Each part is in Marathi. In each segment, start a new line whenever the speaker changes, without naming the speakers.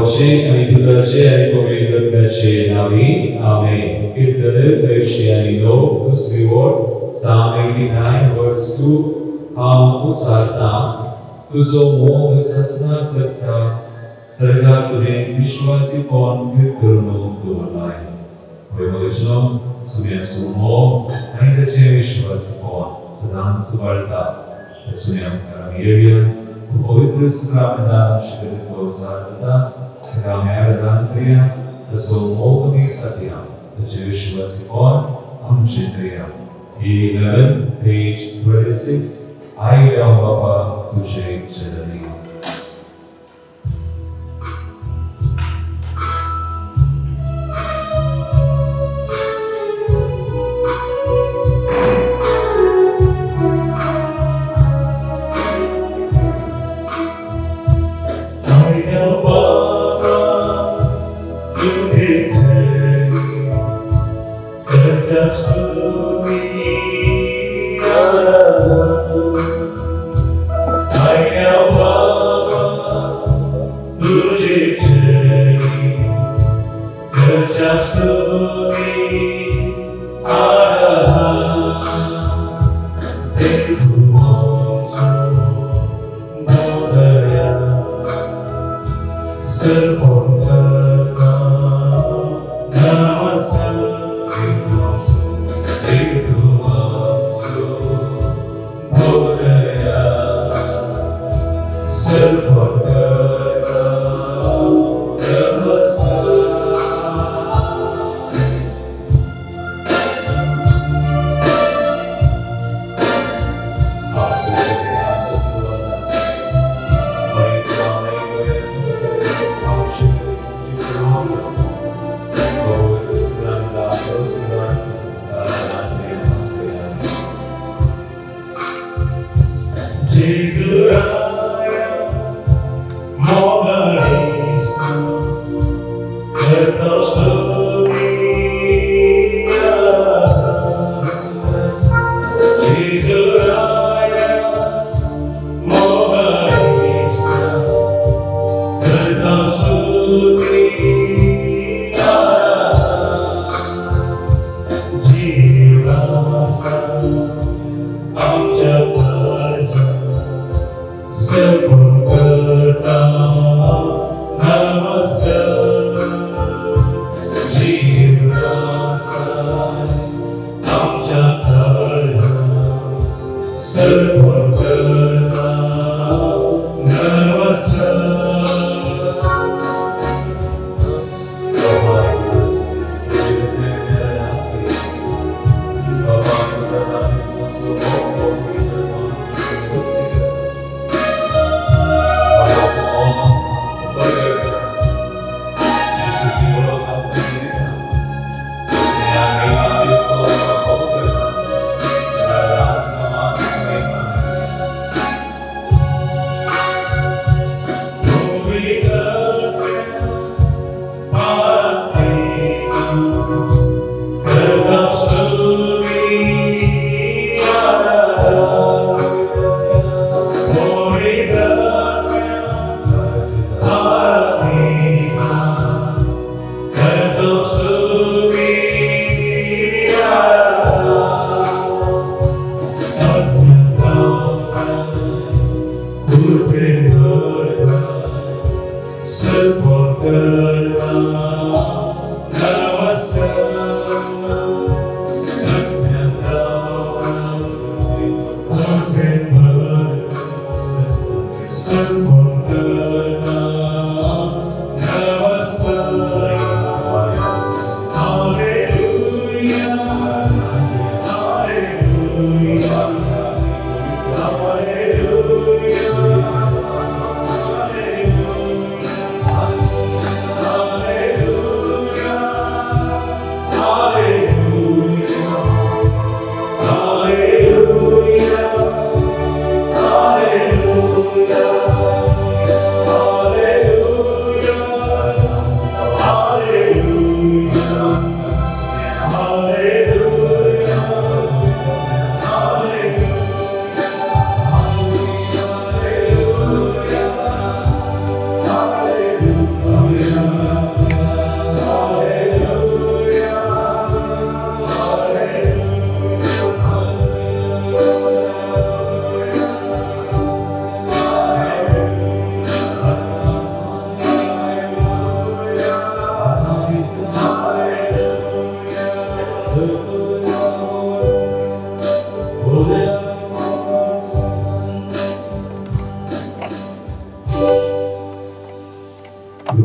Boże, ani Puterze, ani Pokrytce nawi. Amen. Kirtana Persiani no, whose reward, Psalm 89, verse 2, Ham Usarta, Tuzo Mo Sasna Katta, Sarga Turen Vishwasi Pon Kirtuno Tuvanai. Vimojno, Sunya Sumo, ainda tinha Vishwasi Pon, Sadan Suvarta, Sunya Karamirian, o pavitro Sramada Shikaritor Sazada, Ramayaradan Kriya, the Somo Satya, the Jewish Vasipon, Amchindriya. 11, page 26, I Ram Baba Tujhe Chadani.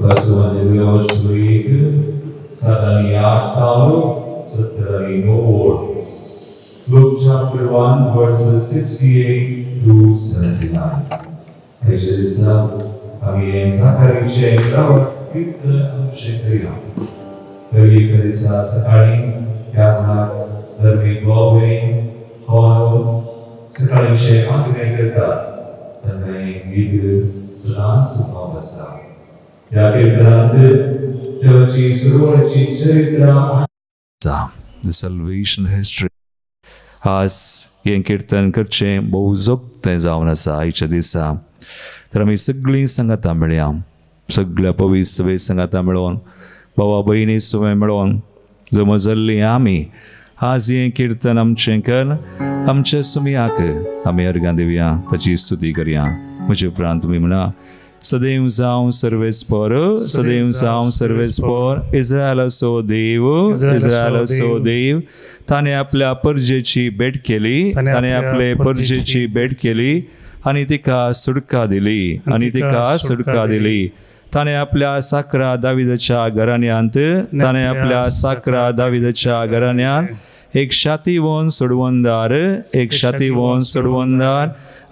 Basuhan Jewish Sadani Atalo, Satani Lord. Luke chapter 1, verses 68 to 79. Ejderisa, kami Zakari Shekrawat, Kirta Amshekriya. Dari Kadisa Sakari, Yaznak, Darmi Bobe, Hono, Sakari Shek Antine Kirta, Tanai Gidu, Sunan Supavasa. Yakirtanat, Devachi Surochi Charitra. The salvation history. आज हे कीर्तन करचे बहुजोगतें जावन आसा आयच्या दिसा तर आमी सगळीं संगता मेळया सगळ्या पवित्र सभे संगता मेळोन भावा भयणी सभे मेळोन जमजल्ली आमी आज हे कीर्तन आमचें कर आमच्या सुमयाक आमी अर्गां दिवया ताची स्तुती करया म्हजे उपरांत तुमी म्हणा सदैव जावं सर्वेस्पर सदैव जावं सर्वेस्पर इस्रायलाचो देव ताणे आपल्या परजेची भेट केली ताणे आपले परजेची भेट केली आणि तिका सुटका दिली ताणे आपल्या साकरा दाविदाच्या घराण्यांत एक छातीवोन सोडवंदार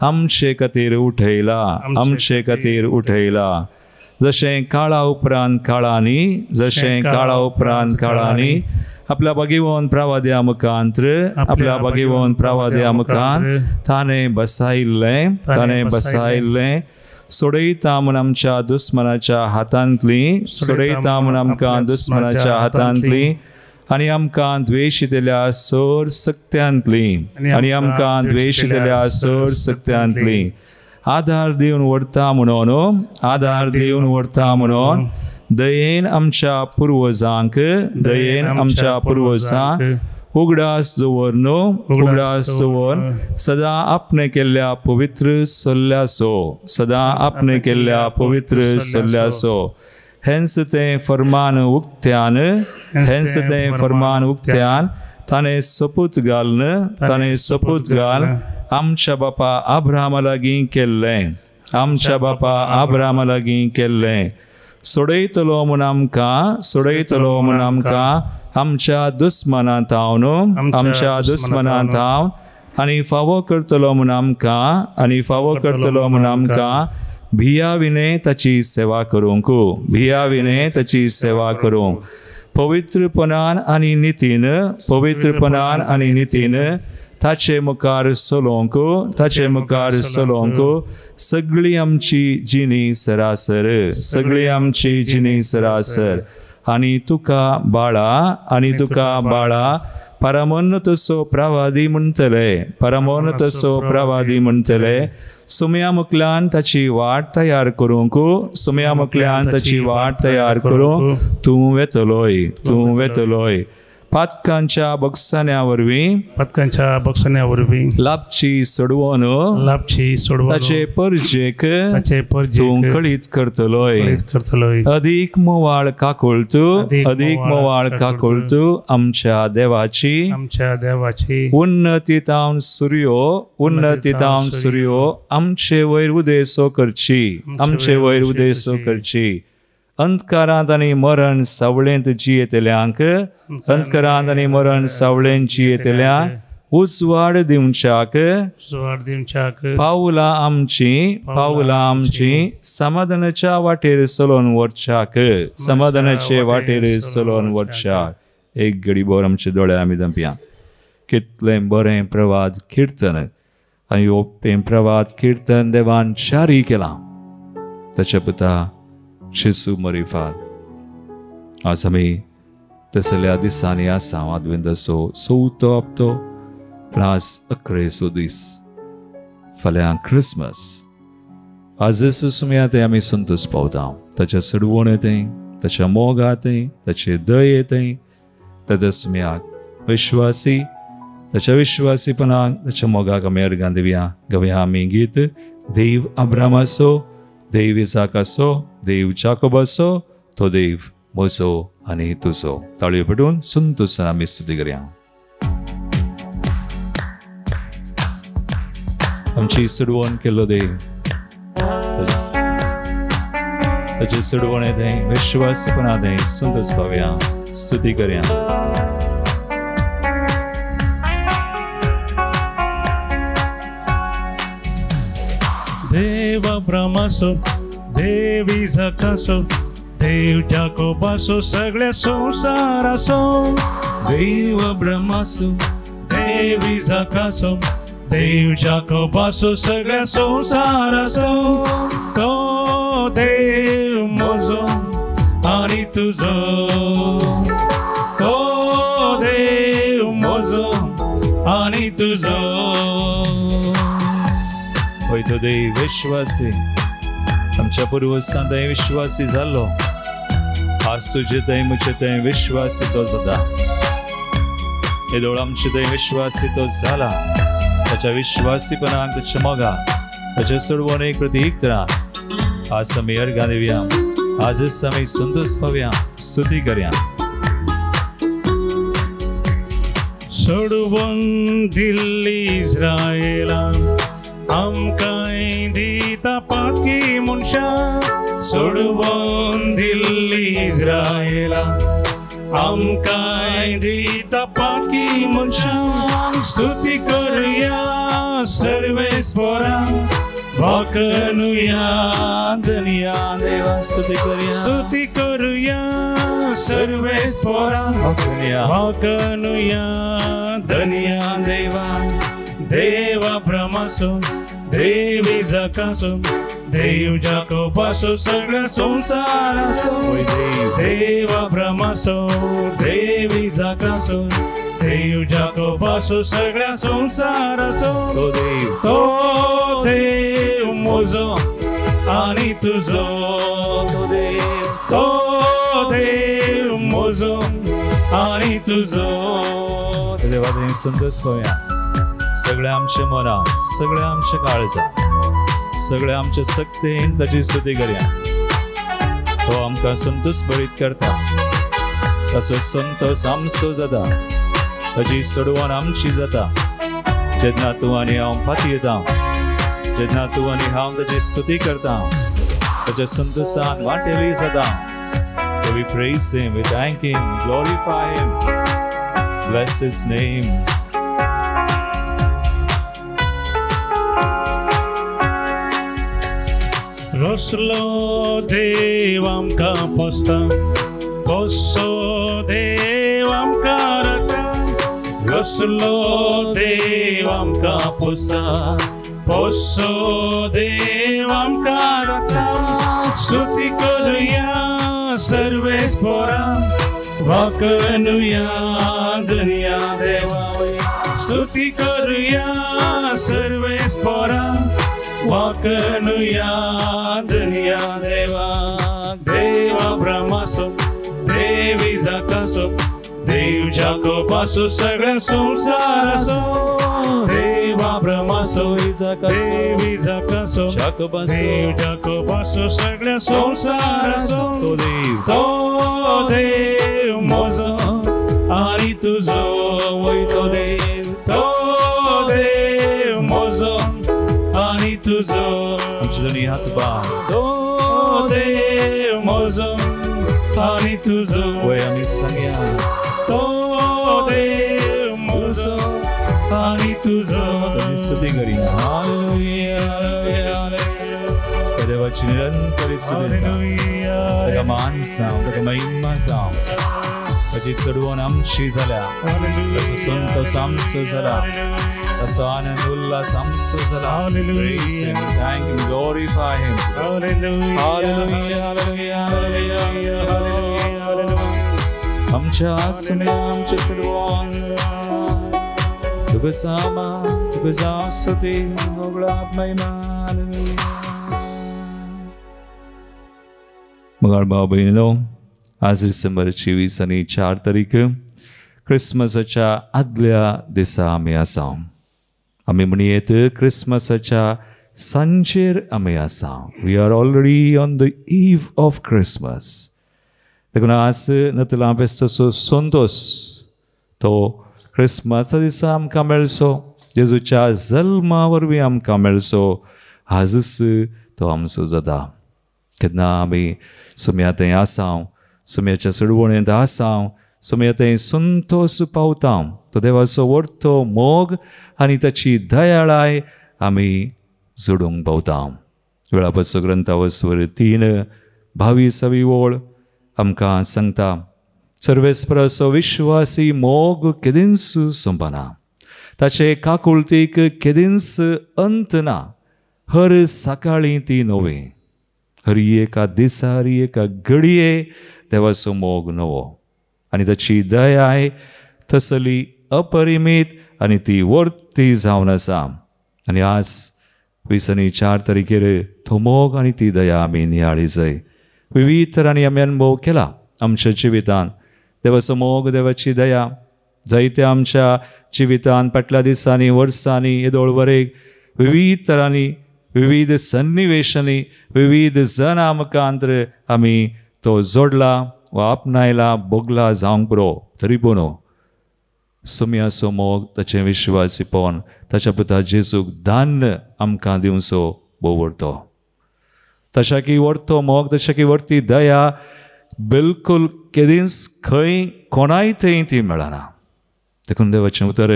आमचे खातीर उठयला जशें काळा उपरांत काळांनी आपल्या बागेवोन प्रवाद्या मुखांत ताणे बसायिल्लें सोडयता म्हूण आमच्या दुस्मनाच्या हातांतली आणि आमकां द्वेषितल्या सोर सक्त्यांतली आधार दिवन व्हरता म्हणून दयेन आमच्या पुर्वजांक उगडास दवर सदा आपणे केल्ल्या पवित्र सल्ल्यासो हेंस ते फरमान उक्त्यान ताणे सपूत घाल आमच्या बापा अब्राहमा लागीं केल्लें सोडयतलो म्हूण आमकां आमच्या दुस्मनांत हांव आनी फावो करतलो म्हूण आमकां भिया विने ताची सेवा करूंक पवित्रपणान आनी नितीन ताचे मुखार चलोंक सगळी आमची जिणी सरासर आनी तुका बाळा परमोन्नतसो प्रवादी म्हणटले सुमया मुखल्यान ताची वाट तयार करूंक तूं वेतलोय पातकांच्या बक्षाण्या वरवीं लाभची सोडवोन ताचे परजेक तूं कळीत करतलोय अदीक मोवाळ काकोळतू आमच्या देवाची उन्नतीतावन सूर्यो आमचे वयर उदेसो करची अंतकारांत आनी मरण सावळेंत जियेतल्यांक उजवाड दिवच्याक पावलां आमची समाधानाच्या वाटेर चलोन वरच्याक एक घडी बोर आमचे दोळे आमी दंपया कितलें बरें प्रवाद कीर्तन आनी हो प्रवाद कीर्तन देवान जारी केलां ताच्या पुता जेसू मरिफाद आज आमी तसल्या दिसांनी आसा आदवेंदसो चवथो हप्तो पूण आज 11 दीस फाल्यां क्रिसमस आज सुमयाते आमी संतोश पावता ताच्या सडवणेंतय ताच्या मोगांतय ताचे दयेंतय ताच्या सुमयाक ताच्या विश्वासीपणाक ताच्या मोगाक आमी अर्गां दिवया गवया आमी गीत देव अब्रामाचो देव इसाकाचो देव जाकोबाचो तो देव म्हजो आनी तुजो ताळयो पटून संतोशान आमी स्तुती करया आमची सडवण केल्लो देव ताचे सोडवण येते विश्वासपणा दे संतोष पावया स्तुती करया
देव अब्रामासो देव इसाकासो देव जाकोबासो सगळ्या संसारासो
देव अब्रामासो
देव इसाकासो देव जाकोबासो सगळ्या संसारासो तो देव म्हजो आनी तुजो तो देव म्हजो आनी तुजो
होय तो देव विश्वासी आमच्या पुर्वजां थंय विश्वासी जाल्लो आज तुजे थंय म्हजे थंय विश्वासी तो जाता येदोळ आमचे थंय विश्वासी तो जाला ताच्या विश्वासीपणाक ताच्या मोगा ताच्या सोडवणेक प्रतीक तरा आज आमी अर्घां दिवया आजच आमी संतोष पावया स्तुती करया
सोडवून दिल्ली इस्रायेला आमकां दिता पाकी मनशां
सोडवून दिल्ली इस्रायेला
आमकां दिता पाकी मनशां स्तुती करुया सर्वेस्परा वाकनुया
धन्या देवा स्तुती करया
स्तुती करुया सर्वेस्परा वाकनुया
धन्या देवा
देव अब्रामासो देव इसाकासो देव जाकोबासो सगळ्या संसारासो देव अब्रामासो देव इसाकासो देव जाकोबासो सगळ्या संसाराचो तो देव म्हजो आनी तुजो तो देव म्हजो आनी तुजो
देवा संतोष पावया सगळ्या आमच्या मनात सगळ्या आमच्या काळजात सगळ्या आमच्या सक्तीन ताची स्तुती करया तो आमकां संतोष भरीत करता तसो संतोष आमचो जाता ताची सोडवण आमची जाता जेन्ना तूं आनी हांव फाटी येता जेन्ना तूं आनी हांव ताची स्तुती करता ताच्या संतोषान वांटेली जाता So we praise him, we thank him, we glorify him, bless his name.
Roslo देव आमकां पोसता पोसो देव आमकां राखता
रसलो देव आमकां पोसता
पोसो देव आमकां राखता स्तुती करुया सर्वेस्परा वाकनुया धन्या देवा स्तुती करुया सर्वेस्परा वाकनुया धन्या देवा देव अब्रामासो देव इसाकासो देव जाकोबासो सगळ्या संसारासो देव अब्रामासो देव इसाकासो देव जाकोबासो सगळ्या संसारासो तो देव म्हजो आनी तुजो वय तो देव म्हजो आनी तुजो
आमचे दोन्ही हात बांद
तो देव म्हजो आनी तुजो
वय आमी सांगया
तो देव म्हजो आनी तुजो
स्तुती करी देवाची निरंतर स्तुती ताका मान जावं ताका महिमा जावं ताची चडवण आमची जाल्या ताचो संतोष आमचो जाला ताचो आनंद उल्हास आमचो जाला Praise him, thank him, glorify him. Hallelujah, hallelujah, hallelujah, hallelujah. आमच्या आसने आमचे चडवण तुका सामा तुका जावं स्तुती मोगळा महिमा मगाळ भाव बहिणीनो आज डिसेंबर 24 आणि 4 तारीख क्रिसमसाच्या आदल्या दिसा आमी आसा आमी म्हणयेत क्रिसमसाच्या सांजेर आमी आसा we are already on the eve of Christmas देखून आज नतला बेस्तसो संतोष तो क्रिसमसा दिसा आमकां मेळचो जेजूच्या जल्मा वरवीं आमकां मेळचो आजच तो आमचो जाता केन्ना आमी सुम्या थंय आसांव, सुम्याच्या चळवळेंत आसांव, सुम्या थंय संतोष पावता, तो देवाचो व्हडतो मोग आनी ताची दयाळाय आमी जोडूंक पावता. वेळापत्सो ग्रंथावस्वर 3:22 ओळ आमकां सांगता, सर्वेस्पराचो विश्वासी मोग केदींच सोंपना, ताचे काकुळतीक केदींच अंत ना, हर सकाळीं ती नवी, हर एका दिसा हर एका घडये देवाचो मोग नवो आनी ताची दयाय तसली अपरिमीत आनी ती वर्ती जावन आसा. आनी आज 20/4 तारखेर तो मोग आनी ती दया आमी नियाळी जाय. विविध तरांनी आमी अनुभव केला आमच्या जिवितांत. देवाचो मोग, देवाची दया जायत्या आमच्या जिवितांत फाटल्या दिसांनी, वर्सांनी, येदोळ वरेक विविध तरांनी, विविध सन्निवेशांनी, विविध जन आमकांतर आमी तो जोडला वा आपणायला, भोगला जावंक पुरो. तरी पूण सुम्याचो मोग, ताचें विश्वासीपण, ताच्या पुता जेजूक दान आमकां दिवचो बोवडतो. तशा की व्हडतो मोग, तशा की व्हडती दया बिलकुल केदींच खंय कोणाय थंय ती मेळना. देखून देवाचें उतर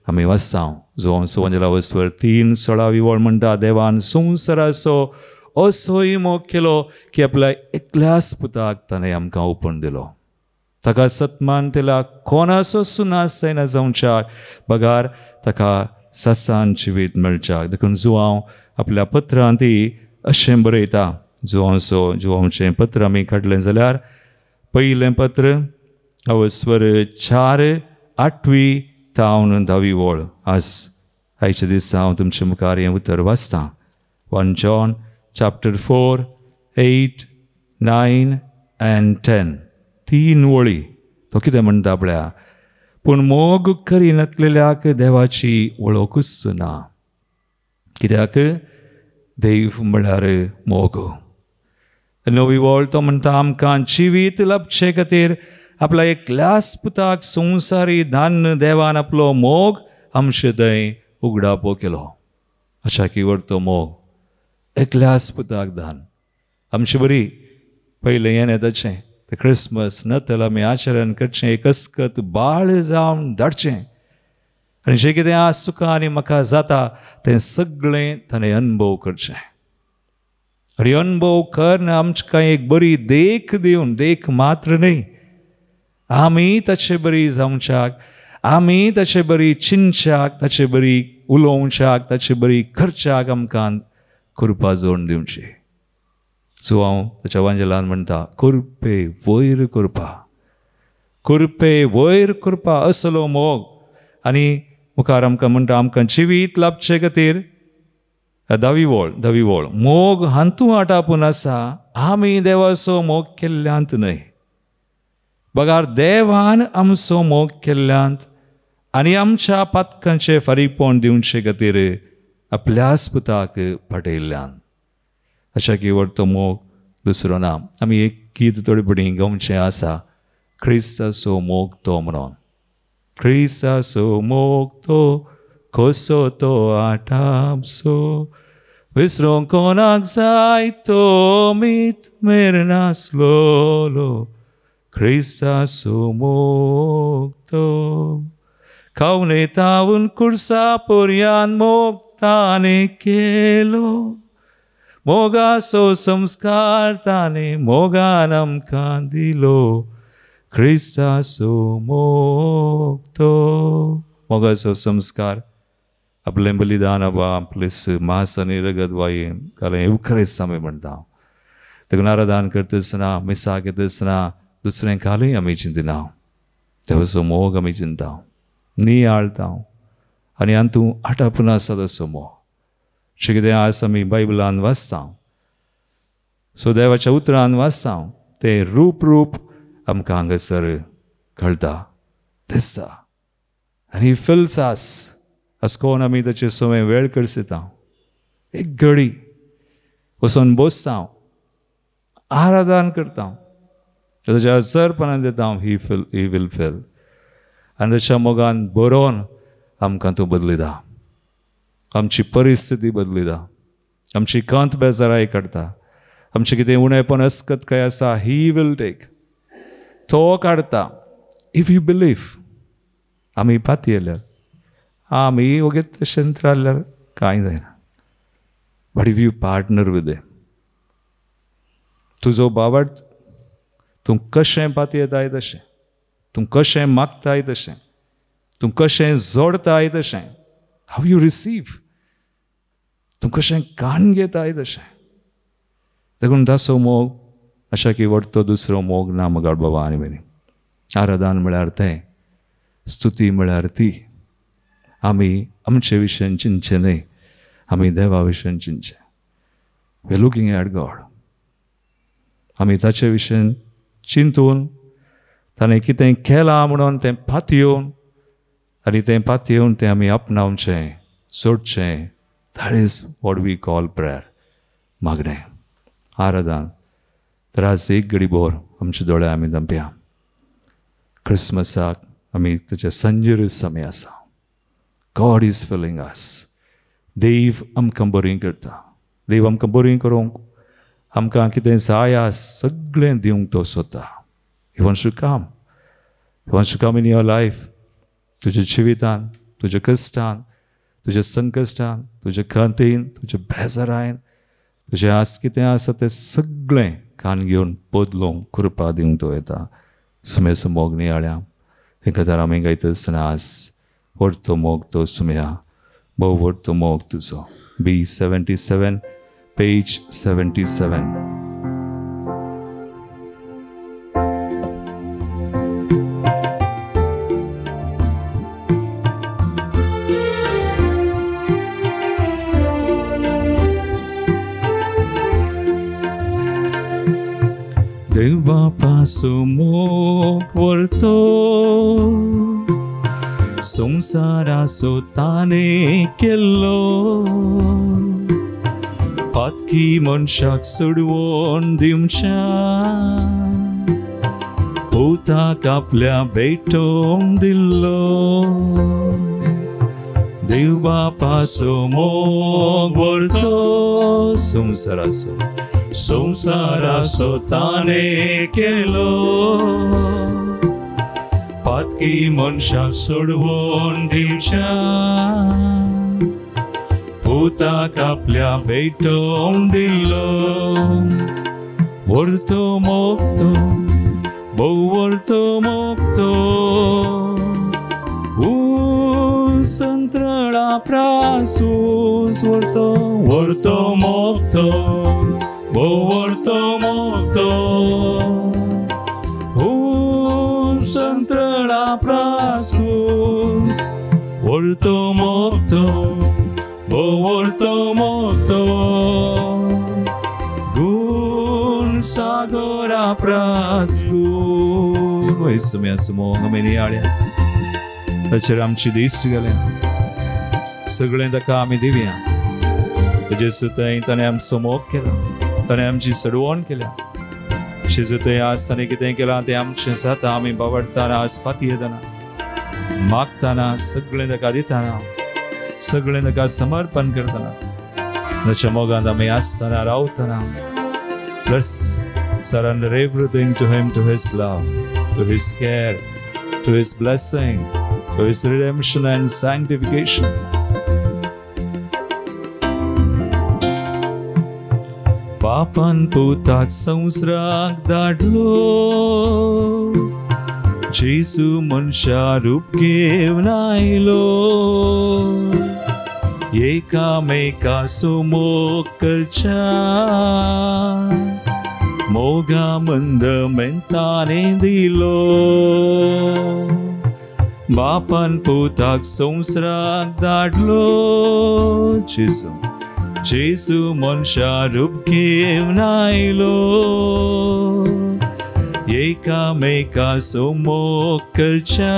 आमी वाचसांव, जो सुवांजलावस्वर 3:16 ओळ म्हणटा, देवान संवसाराचो असोय मोग केलो की आपल्या एकल्याच पुताक ताणें आमकां ओपून दिलो. ताका सत्मान दिला, कोणाचो सुनास जायना जावच्याक, बगार ताका सासान जिवीत मेळच्याक. देखून जुवांव आपल्या पत्रांत अशें बरयता, जुवांवचें पत्र आमी काडलें जाल्यार पयलें पत्र अवस्वर 4:8 तावन 10 ओळ. आज आयच्या दिसा हांव तुमचे मुखार हें उतर वाचतां. 1 John chapter 4, 8, 9 and 10. 3 ओळी. तो कितें म्हणटा पळया, पूण मोग करिनासलेल्याक देवाची वळखूच ना, कित्याक देव म्हळ्यार मोग. 9 ओळ तो म्हणटा, आमकां जिवीत लाभचे खातीर आपल्या एकल्याच पुताक संवसारी दान देवान आपलो मोग आमचे थंय उगडापो केलो. अशा की व्हडतो मोग, एकल्याच पुताक दान. आमची बरी पयलें हें येताचें ते क्रिसमस नतल आमी आचरण करचें, एक अस्कत बाळ जावन धाडचें आनी जें कितें आज सुखां आनी म्हाका जाता तें सगळें ताणें अनुभव करचें. आनी अनुभव करन आमकां एक बरी देख दिवन, देख मात्र न्ही, आमी ताचे बरी जावच्याक, आमी ताचे बरी चिंतच्याक, ताचे बरी उलोवच्याक, ताचे बरी करच्याक आमकां कृपा जोडून दिवची. सो हांव ताच्या वांजेलान म्हणटा, कृपे वयर कृपा, कृपे वयर कृपा असलो मोग. आनी मुखार आमकां म्हणटा, आमकां जिवीत लाभचे खातीर 10 ओळ, मोग हांतू आटापून आसा, आमी देवाचो मोग केल्ल्यांत न्हय. बगार देवान आमचो मोग केल्ल्यांत आनी आमच्या पातकांचे फारीकपण दिवचे खातीर आपल्याच पुताक पाठयल्ल्यान. अशा की व्हडतो मोग दुसरो ना. आमी एक गीत तडपडी गावचें आसा, ख्रिस्ताचो मोग तो म्हणून. ख्रिस्ताचो मोग तो कसो तो आटापसो, विसरूंक कोणाक जाय तो मीत मेर नासलोलो. ख्रिस्ताचो मोग तो खावने तावून कुर्सा पर्यान मोग ताणें केलो. मोगाचो संस्कार ताणें मोगान आमकां दिलो. ख्रिस्ताचो मोग तो. मोगाचो संस्कार आपलें बलिदान आबा, आपलें मास आनी रगत वायेन घालें उखरेस आमी म्हणटा. देखून आराधन करतना, मिसा घेतना दुसरें कालूय आमी चिंतिना, देवाचो मोग आमी चिंता, नियाळटा आनी हातूंत आटापून आसा तसो मोग. अशें कितें आज आमी बायबलान वाचता, सो देवाच्या उतरान वाचता, तें रूप आमकां हांगासर कळटा, दिसता आनी फिल्सास आसकोन आमी ताचे सवय वेळ करसिता. एक घडी वचून बसता, आराधन करता, ताच्या हजरपणान दिता, ही विल फील आनी ताच्या मोगान बरोवन आमकां तूं बदलिता. आमची परिस्थिती बदलिता, आमची कांत बेजाराय काडटा, आमचें कितें उणेपण अस्कत काय आसा ही वील टेक. तो काडटा. If you believe. आमी पाती येयल्यार आमी ओगेच तशें रावल्यार कांय जायना. But if you partner with him, तुजो बाबड तूं कशें पाती येताय तशें, तूं कशें मागताय तशें, तूं कशें जोडताय तशें, हाव यू रिसीव, तूं कशें कान घेताय तशें. देखून ताचो मोग अशें की व्हडतो दुसरो मोग ना मुगाळ बाबा आनी बेनी. आराधन म्हळ्यार तें, स्तुती म्हळ्यार ती. आमी आमचे विशयन चिंतचें न्हय, आमी देवा विशयन चिंतचें. We are looking at God. आमी ताचे विशयन चिंतून ताणें कितें केलां म्हणून तें पातयेवन आनी तें पातयेवन तें आमी आपणावचें, सोडचें. That is what we call prayer. मागणें, आराधन. तर आज एक घडी भोर आमचे दोळे आमी धांपया. क्रिसमसाक आमी तेचे संजेर समय आसा. गॉड इज फिलिंग अस. देव आमकां बरीं करता. देव आमकां बरीं करूंक आमकां कितें जाय सगळें दिवंक तो सोदता. He wants to come. He wants to come in your life. तुज्या जिवितान, तुज्या कश्टान, तुज्या संकश्टान, तुज्या खंतीन, तुज्या बेजारायन, तुजें आज कितें आसा तें सगळें कान घेवन बदलूंक कृपा दिवंक तो येता. सुमेचो मोग नियाळ्या. हे खातीर आमी गायता आसतना आज व्हडतो मोग तो सुमया, भोव व्हडतो मोग तुजो. B77, page 77. देवा पासो मोग व्हरतो, संवसाराचो ताणें केल्लो, पातकी मनशाक सोडवून दिवच्या, पोताक आपल्या भेटोवंक दिल्लो. देव बापाचो मोग व्हरतो, संवसाराचो ताणें केल्लो, पातकी मनशाक सोडवून दिवच्या, पोताक आपल्या भेटोवंक दिल्लो. व्हरतो मोग तो, भोव व्हरतो मोग तो, संत्रळा प्रासूस व्हरतो मोग तो, भोव व्हरतो मोग तो, संत्रळा प्रासूस व्हरतो मोग तो, भोव व्हरतो मोग तो, गूण सागोरा प्रासूस. वयसुम्या मोग आमी नियाळ्या. ताचेर आमची दिश्ट गेल्या. सगळें ताका आमी दिवया. तेजे सुतय ताणें आमचो मोग केला, ताणें आमची सडवण केल्या. शिजतय आज ताणें कितें केलां तें आमचें जाता. आमी बावडटाना आज पाती येतना, मागताना, सगळें ताका दिताना, सगळें ताका समर्पण करतना, ताच्या मोगांत आमी आसतना रावतना. Let's surrender everything to Him, to His love, to His care, to His blessing, to His redemption and sanctification. पापान पोताक संवसाराक धाडलो, जेसू मनशा रूप घेवन आयलो. एकामेकाचो मोग करच्या, मोगा मंद मेंताने दिलो. बापान पोताक संवसाराक धाडलो, जेसू मनशा रूप घेवन आयलो. एकामेकाचो मोग करच्या,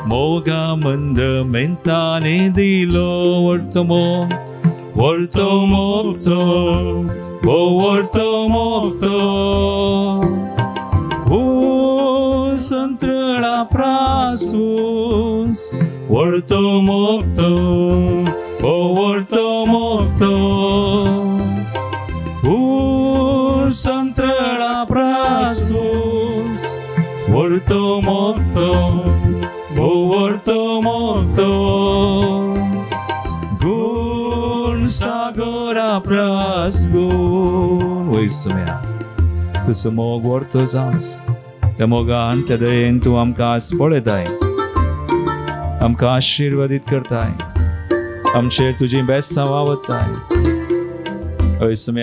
मोगा मंद मेंताने दिलो. व्हरतो मोग, व्हरतो मोग तो, भोव व्हरतो मोग तो, संत्रळा प्रासूस व्हरतो मोग तो, भोव व्हरतो मोग तो, vuelto molto. Gun sagora prasgun. Oi sumia. Tu sumog vorto zams. Tamogan tadayen tu amka spoletai. आमकां आशीर्वादित करताय, आमचेर तुजी बेसांव आवडताय.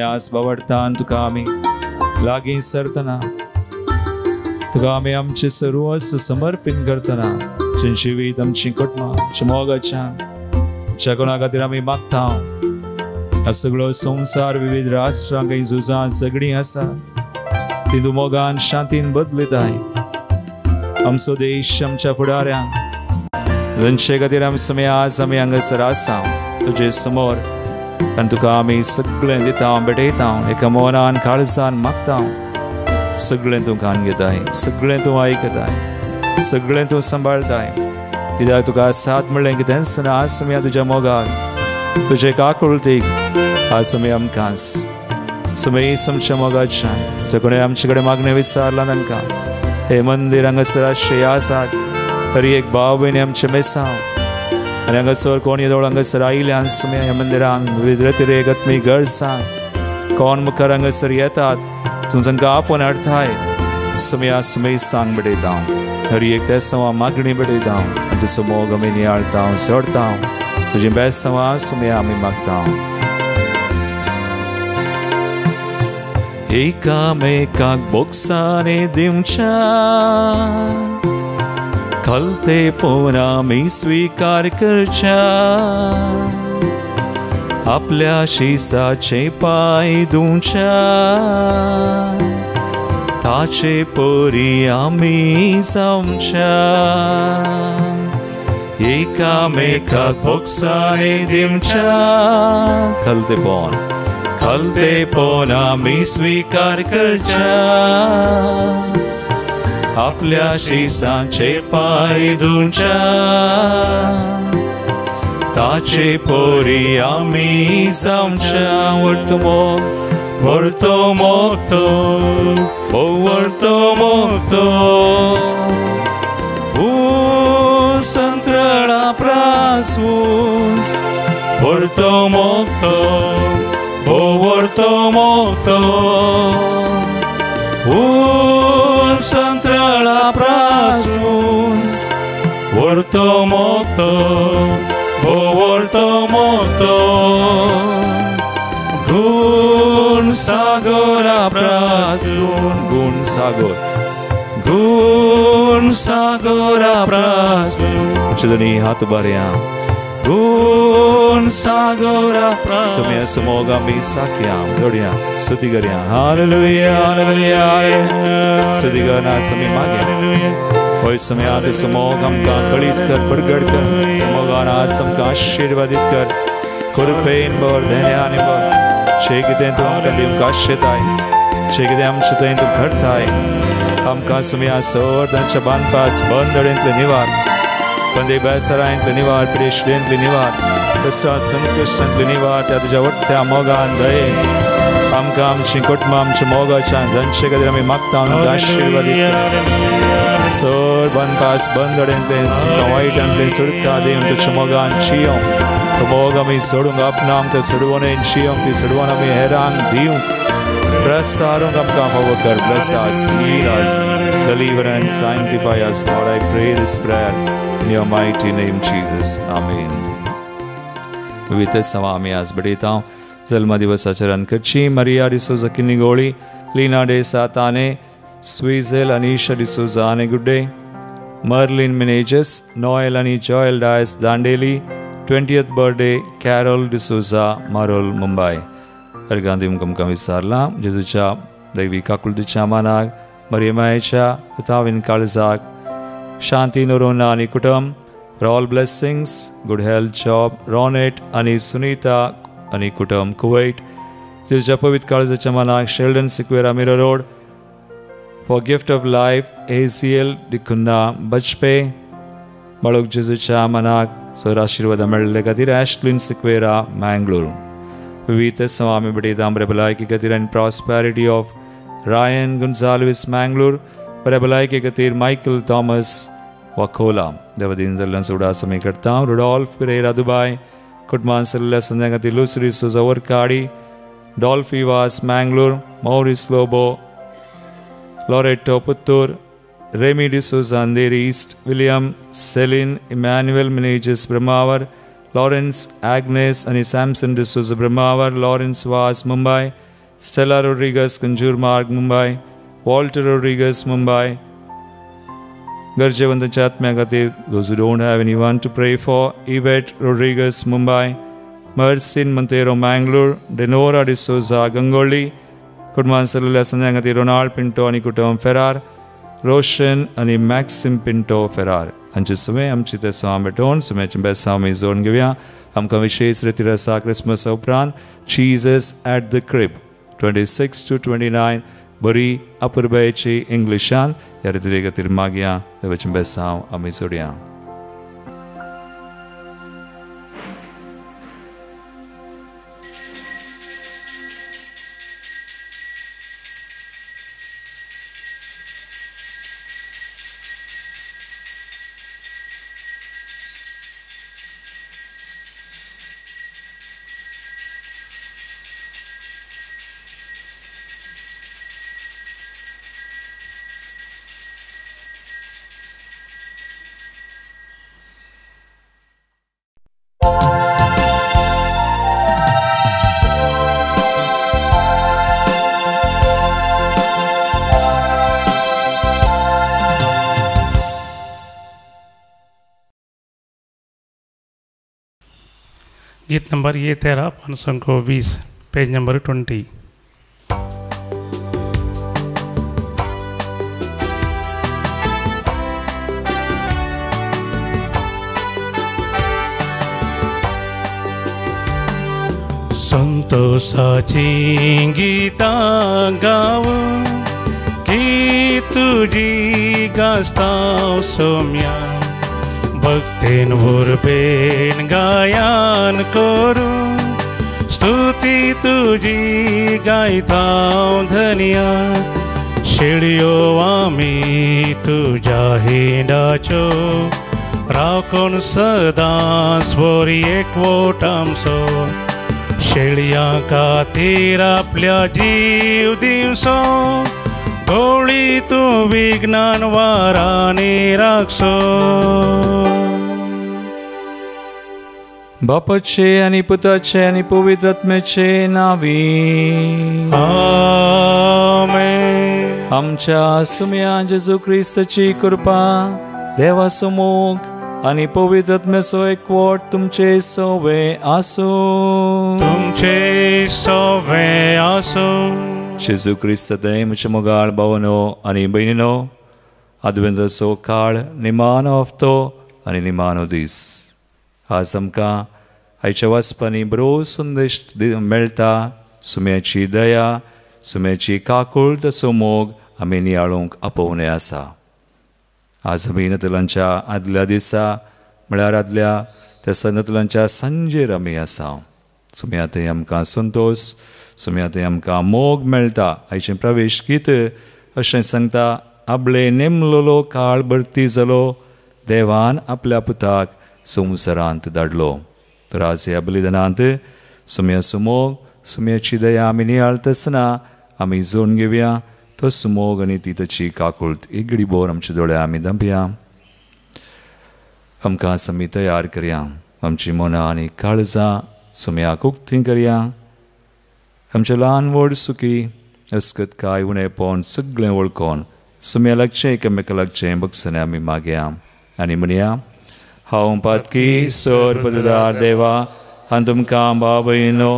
आज बावडटान तुका आमी लागीं सरतना, तुका आमी आमचे सर्वस्व समर्पण करतना, आमचें जिवीत, आमचीं कुटुंबां, आमच्या मोगाच्यान ज्या कोणा खातीर आमी मागता, हा सगळो संवसार विविध राष्ट्रांक झुजां झगडीं आसा, ती तूं मोगान शांतीन बदलयताय. आमचो देश आमच्या फुडाऱ्यांक तांचे खातीर आज आमी हांगासर आसा तुजे समोर, आनी तुका आमी सगळें दिता, भेटयता, एका मोनान काळजान मागता. सगळें तूं खाण घेताय, सगळें तूं आयकताय, सगळें तूं सांबाळताय. कित्याक तुका साथ म्हणलें की तेन्ना आज आमी तुज्या मोगाक, तुजे काकुळटीक आज आमी आमकांच समेस आमच्या मोगाच्यान जे कोणें आमचे कडेन मागणें विचारलां तांकां हे मंदीर हांगासर आश्रय आसात. हर एक भाव भयणी आमचे मेसांव आनी हांगासर कोण येदोळ हांगासर आयल्यान सुम्या ह्या मंदिरांत विविध रेतीरेक आत्मी गरजांक कोण मुखार हांगासर येतात तूं तांकां आपोवन हाडताय. सुम्या सुमेसांक बडयता, हर एक तेसांवां मागणी बडयता आनी तुजो मोग आमी नियाळटा, सोडता. तुजी बेसांवां सुम्या आमी मागता. एकामेकाक बोगसांनी दिवच्या खलते पोन आमी स्वीकार करच्या, आपल्या शिसाचे पाय धुवच्या, ताचे परी आमी जावच्या. एकामेकाक बोगसांनी दिवच्या खलते पोन आमी स्वीकार करच्या, आपल्या शिसांचे पाय धुवच्या, ताचे पोरी आमी जावच्या. Volto molto, volto molto. Santrala prasus, volto molto, volto molto. Santrala prasus, volto molto, volto molto. Gun sagora prasun, gun sagora prasun. Chudani hath barya. Gun sagora prasun. Samya samoga mi sakyam. Gloria. Stuti garya. Hallelujah, hallelujah. Stuti garna samya magya. Hoy samya te samogam ka kalit kar प्रगट कर. samogana sam ka आशीर्वादित कर. Kurpein bor dhanyani bor. शेकिदें तू आमकां दिवंक आशेताय, शेकिदें आमचे थंय तूं घडताय. आमकां सुम्या सोर तांच्या बांदपास बंदडेंतले निवार, बंदे बेसरांतले निवार, प्रेशडेंतले निवार, कश्टां संकश्टांतले निवार. त्या तुज्या वट्ट्या मोगान दये आमकां आमचीं कुटुंबां आमच्या मोगाच्यान जांचे खातीर आमी मागता आमकां आशीर्वादीत कर. सोर बांदपास बंदडेंतले वायटांतले सुटका दिवन तुज्या मोगान चियों. तो मोग आमी सोडूंक आपणा आमकां सोडवणेन चियोंक ती सोडवण आमी हेरांक दिवंक प्रसारूंक आमकां फावो कर. Bless us, heal us, deliver and sanctify us. Lord, I pray this prayer in your mighty name, Jesus. Amen. विविध सवा आमी आज बडयता जल्म दिवसाच्या रानकरची मारिया डिसोजा किनिगोळी, लीना डे साताने, स्विझेल अनिशा डिसोजा आने गुड्डे, मर्लिन मिनेजस, नोएल आणि Joel Dias Dandeli, 20th birthday Carol D'Souza Marol Mumbai. अर्गांधी मुकमका विचारला जेजूच्या दैवी काकुळतीच्या मानाक मरियमायेच्या उतावीन काळजाक शांती नोरोना आणि कुटुंब, all blessings, good health, job, Ronnet आणि सुनीता आणि कुटुंब कुवैट. जेजूच्या पवित्र काळजाच्या मानाक Sheldon Sequeira Mira road, for gift of life ACL D'Cunha Bajpe. बाळक जेजूच्या मानाक सर आशीर्वाद मेळ्ळे खातीर ॲश्लिन सिक्वेरा मँगलोर. विविध स्वामी बडयता आमरे भलायकी खातीर आनी प्रॉस्पेरिटी ऑफ रायन गुंजालवीस मँगलोर, बऱ्या भलायके खातीर मायकल थॉमस वाकोला देवादीन जाल्ल्यान सोडा समय करता. रुडॉल्फ पेरेरा दुबाय कुटुंबान सल्ल्या संध्या खातीर लुसरी सुजा Vorkady, Dolphy Vas Mangalore, Maurice Lobo Loretto Puttur, Remy D'Souza Andheri east, William Celine Emmanuel Menezes Brahmavar, Lawrence Agnes आणि सॅमसन डिसोजा ब्रह्मावर, लॉरेन्स वास मुंबई, स्टेला रोड्रिगस कंजूर मार्ग मुंबई, वॉल्टर रोड्रिगस मुंबई. गरजेवंतांच्या आत्म्या खातीर those who don't have anyone to pray for, Yvette Rodriguez Mumbai, Mersin Montero Mangalore, Denora D'Souza Gangoli, कुटुंबान सल्ल्या संध्या खातीर रोनाल्ड पिंटो आणि कुटुंब फेरार, रोशन आणि मॅक्सिम पिंटो फेरार हांचे सुमे आमची ते साम भेटोवन सुम्याचे बेसांव आमी जोडून घेवया. आमकां विशेष रितीर आसा क्रिसमसा उपरांत Jesus at the crib 26 to 29 बरी अपुरबायेची इंग्लिशान ह्या रितीरे खातीर मागया. देवाचें बेसांव आमी जोडया.
गीत नंबर ये 13 520 पेज नंबर 20. संतोषाची गीतां गावूं की तुझी गास्ताव सोम्या, भक्तीन वरबेन गायन करूं स्तुती तुझी गायतां धन्या. शेळयो आमी तुझ्या हिंडाच्यो राखून सदांच बरी एकवट आमचो. शेळयां खातीर आपल्या जीव दिवचो, गवळी तूं विघ्नान वारांनी राखचो.
बापाचे आणि पुताचे आणि पवित्र आत्म्याचे नावी
आमेन.
आमच्या सुम्या जेजू ख्रिस्ताची कृपा, देवाचो मोग आणि पवित्र आत्म्याचो एकवट तुमचे सवे आसूं.
तुमचे सवे आसूं.
जेजू ख्रिस्त ते म्हजे मोगाळ भावनो आणि भयणीनो, आदवेंताचो काळ निमानो हफ्तो आणि निमानो दीस. आज आमकां आयच्या वाचपांनी बरो संदेश मेळटा. सुम्याची दया, सुम्याची काकुळताचो मोग आमी नियाळूंक आपोवने आसा. आज आमी नतलांच्या आदल्या दिसा म्हळ्यार आदल्या त्या नतलांच्या सांजेर आमी आसा. सुम्या थंय आमकां संतोष, सुम्या थंय आमकां मोग मेळटा. आयचें प्रवेश गीत अशें सांगता, आपले नेमलोलो काळ भरती जालो, देवान आपल्या पुताक संवसारांत धाडलो. तर आज ह्या बलिदानांत सुम्याचो मोग, सुम्याची दया आमी नियाळता आसतना आमी जोडून घेवया. तो सुमोग आनी ती ताची काकुळट एक घडी बोर आमच्या दोळ्या आमी धांपया. आमकां आमी तयार करया. आमची मनां आनी काळजां सुम्याक उक्तीं करया. आमच्या ल्हान व्हड सुखी अस्कत काय उणेपण सगळें वळखोन सुम्या लागचें एकामेका लागचें बगसने आमी मागया आनी म्हणया, हांव पातकी सर पददार देवा, हांव तुमकां भाव भयणो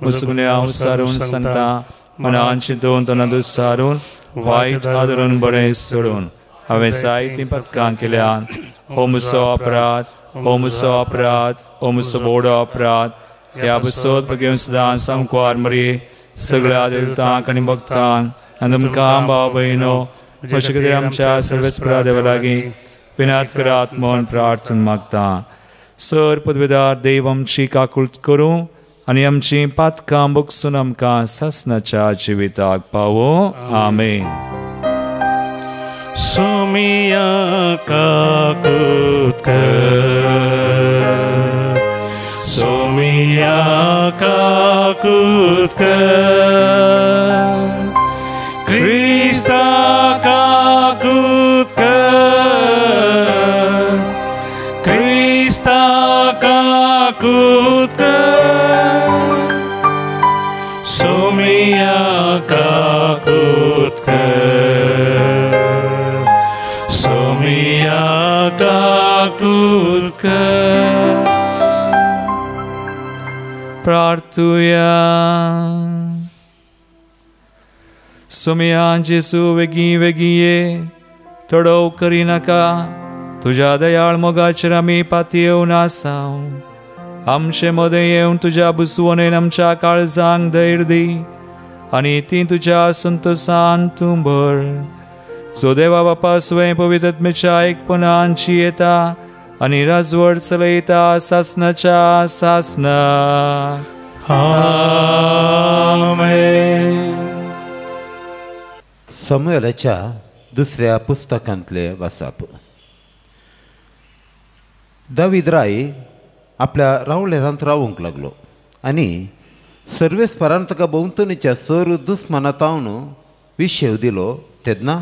मुसगुणे हांव सारून सांगता. मनान चिंतून तोंडांत सारून वायट आदरून बरें सोडून हांवें जायतीं पथकां केल्यात. हो म्हजो अपराध, हो म्हजो अपराध, हो म्हजो व्हड अपराध. ह्या बसत घेवन सदां सामको मरी सगळ्या देवतांक आनी भक्तांक आनी तुमकां भाव भयणो अशें कितें आमच्या सर्वेस्परा देवा लागीं विनात करात म्हूण प्रार्थना मागता. सर पदवेदार देव आमची काकुळट करूं आनी आमची पातकां बगसून आमकां सासणाच्या जिविताक पावो. आमेन.
सोमिया काकुतकर सोमिया काकुतकर क्रिस्ता काकुतकर क्रिस्ता काकुतकर सोमिया काकुतकर सोमिया काकुतकर
प्रार्थूया. सोमिया जेसू वेगी वेगी ये तडव करी नाका. तुझ्या दयाळ मोगाचेर आमी पाती येवन आसाव. आमचे मदें येवन तुज्या बुसवणेन आमच्या काळजांक धैर्य दी आनी ती तुज्या संतोषान तूं भर. सो देवा बापा स्वयं पवित्र आत्म्याच्या एकपणांची येता आनी राजवट चलयता सासनाच्या सासना. आमेन.
समूएलाच्या दुसऱ्या पुस्तकांतले वाचप. दावीद राय आपल्या रावळेरांत रावूंक लागलो आनी सर्वेस्परान ताका भोंवतणीच्या सर दुस्मानातावन विशेव दिलो. तेन्ना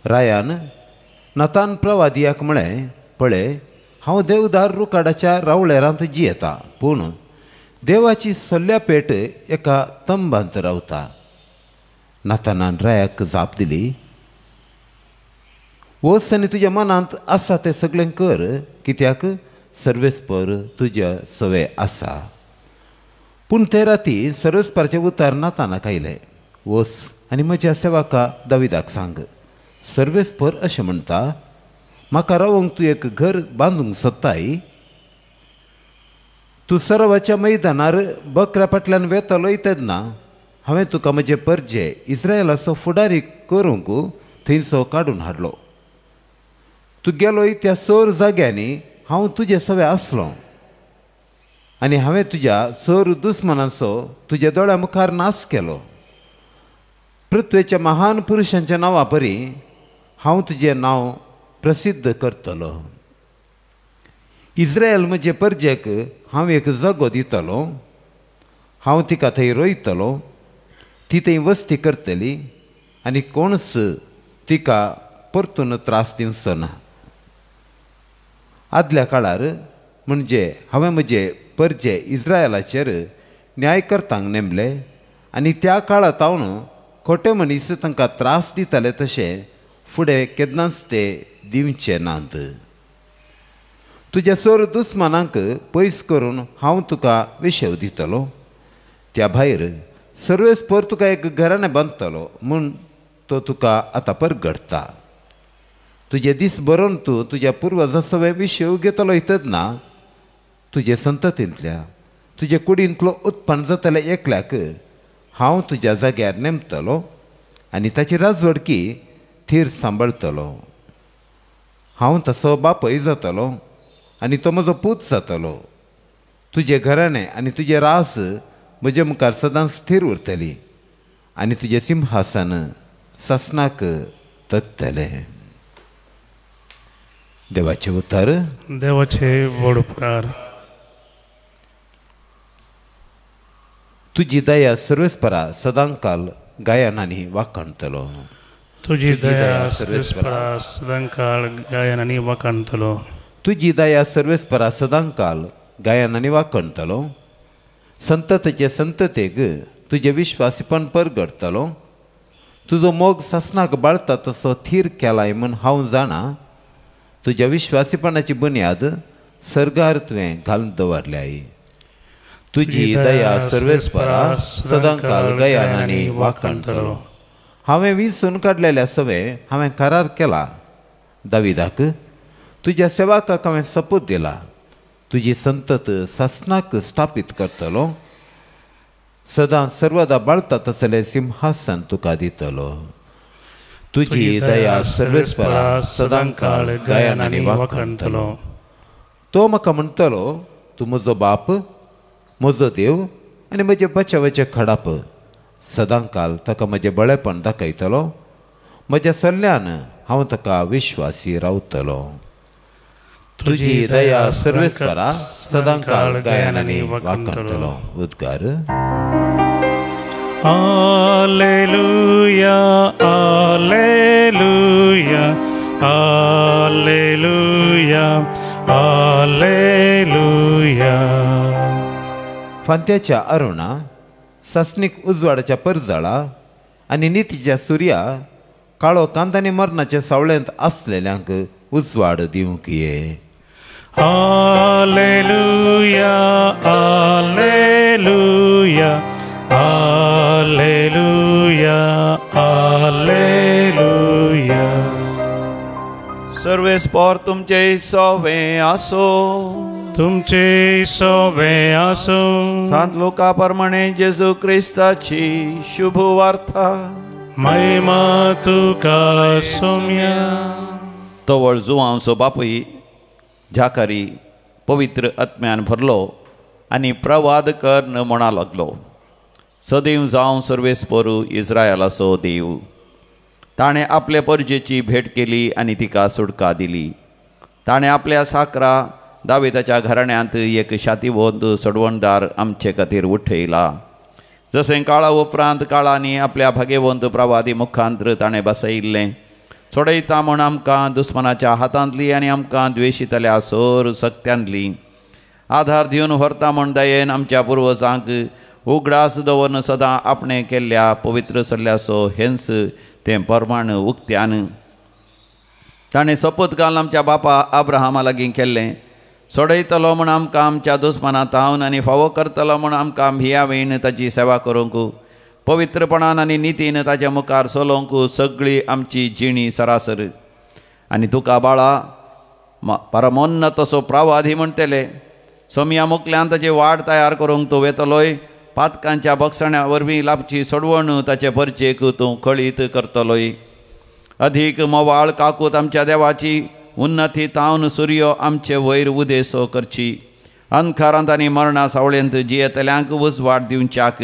रायान नातान प्रवादियाक म्हळें, पळय हांव देवदार रुकाडाच्या रावळेरांत जियेता, पूण देवाची सोल्या पेट एका तंबांत रावता. नातानान रायाक जाप दिली, वच आनी तुज्या मनांत आसा तें सगळें कर, कित्याक सर्वेस्पर तुज्या सवे आसा. पूण ते राती सर्वेस्पराचें उतर नातानाक आयलें, वच आनी म्हज्या सेवका दाविदाक सांग, सर्वेस्पर अशें म्हणटा, म्हाका रावंक तूं एक घर बांदूंक सोदताय. तूं सरावाच्या मैदानार बकऱ्या फाटल्यान वेतलोय तेन्ना हांवें तुका म्हजे परजे इस्रायलाचो फुडारी करूंक थंयसो काडून हाडलो. तूं गेलोय त्या सर जाग्यांनी हांव तुजे सवे आसलो आनी हांवें तुज्या सर दुस्मानाचो तुज्या दोळ्या मुखार नाश केलो. पृथ्वेच्या महान पुरुशांच्या नांवा परी हांव तुजें नांव प्रसिद्ध करतलो. इस्रायल म्हजे परजेक हांव एक जागो दितलो. हांव तिका थंय रोयतलो, ती थंय वस्ती करतली आनी कोणच तिका परतून त्रास दिवचो ना. आदल्या काळार म्हणजे हांवें म्हजे परजे इस्रायलाचेर न्यायकर्तांक नेमले आनी त्या काळांतावन खोटे मनीस तांकां त्रास दिताले तशें फुडें केन्नाच ते दिवचे नात. तुज्या सर दुस्मानांक पयस करून हांव तुका विशेव दितलो. त्या भायर सर्वेस्पर तुका एक घराणें बांदतलो म्हूण तो तुका आतां परगडटा. तुजे दीस बरोवन तूं तुज्या पुर्वजां सवे विशेव घेतलो तेन्ना तुजे संततींतल्या तुजे कुडींतलो उत्पन्न जाताले एकल्याक हांव तुज्या जाग्यार नेमतलो आनी ताची राजवडकी थीर सांबाळतलो. हांव ताचो बापय जातलो आनी तो म्हजो पूत जातलो. तुजे घराणें आनी तुजें रास म्हजे मुखार सदांच स्थिर उरतली आनी तुजें सिंहासन सासनाक तगतलें. देवाचे उतर.
देवाचे व्हड उपकार.
तुजी दया सर्वेस्परा सदांकाल गायनांनी वाखणतलो.
तुजी दया सर्वेस्परा सदांकाळ गायनांनी वाखणतलो.
तुजी दया सर्वेस्परा सदांकाल गायनांनी वाखणतलो. संततेचे संततेक तुजे विश्वासीपण परगडतलो. तुजो मोग सासनाक बाळता तसो थीर केलाय म्हूण हांव जाणा. तुज्या विश्वासीपणाची बुन्याद सर्गार तुवें घालून दवरल्याय. तुजी दया सर्वेस्परा सदांकाल गयानांनी वाखणतलो. हांवें विंचून काडलेल्या सवे हांवें करार केला. दाविदाक तुज्या सेवकाक हांवें सपूत दिला. तुजी संतत सासनाक स्थापीत करतलो. सदां सर्वदा बाळता तसलें सिंहासन तुका दितलो. तुजी दया सर्वेस्परा सदांकाळ गायनांनी वाखणतलो. तो म्हाका म्हणटलो, तूं म्हजो बाप, म्हजो देव आनी म्हजे बचावाचें खडाप. सदांकाल ताका म्हजें बळेपण दाखयतलो. म्हज्या सल्ल्यान हांव ताका विश्वासी रावतलो. तुजी दया सर्वेस्परा सदांकाळ गायनांनी वाखणतलो. उद्गार.
Alleluia, Alleluia, Alleluia, Alleluia.
फांत्याच्या Aruna, सस्नीक उजवाडाच्या परजळा आनी नितीच्या सुर्या काळो कांतांनी मरणाच्या सावळ्यांत आसलेल्यांक उजवाड दिवंक ये.
Alleluia, Alleluia, Alleluia, Alleluia.
सर्वेस्पर तुमचे सवे आसो.
तुमचे सवे आसो.
सांत लोका प्रमाणे जेजू क्रिस्ताची शुभ वार्ता.
महिमा तुका सौम्या.
तवळ जुवांसो बापूय झाकारी पवित्र आत्म्यान भरलो आनी प्रवाद कर म्हणा लागलो. सदैव जावं सर्वेस्परू इस्रायलाचो देव. ताणें आपले परजेची भेट केली आनी तिका सुटका दिली. ताणें आपल्या साकरा दाविदाच्या घराण्यांत एक शातिवंत सडवणदार आमचे खातीर उठयला. जशें काळा उपरांत काळांनी आपल्या भाग्यवंत प्रवादी मुखांतर ताणें बसयिल्लें. सोडयता म्हूण आमकां दुस्मनाच्या हातांतली आनी आमकां द्वेशितल्या सोर सक्त्यांतली आधार दिवन व्हरता म्हूण दयेन आमच्या पुर्वजांक उगडास दवरून सदां आपणें केल्ल्या पवित्र सल्ल्याचो हेंस तें परमाण उक्त्यान ताणें सपत घालून आमच्या बापा अब्राहामा लागीं केल्लें. सोडयतलो म्हूण आमकां आमच्या दुस्मनां तावन आनी फावो करतलो म्हूण आमकां भियावेन ताची सेवा करूंक पवित्रपणान आनी नितीन ताच्या मुखार चलोवंक सगळी आमची जिणी सरासर. आनी तुका बाळा परमोन्न तसो प्रवादी म्हणटले. सोम्या मुखल्यान ताची वाट तयार करूंक तूं वेतलोय. पातकांच्या बक्षण्या वरवीं लाभची सोडवण ताचे परचेक तूं कळीत करतलोय. अधिक मोवाळ काकूत आमच्या देवाची उन्नती तावन सूर्य आमचे वयर उदेसो करची. अंधकारांत आनी मरणा सावळेंत जियेतल्यांक उजवाड दिवच्याक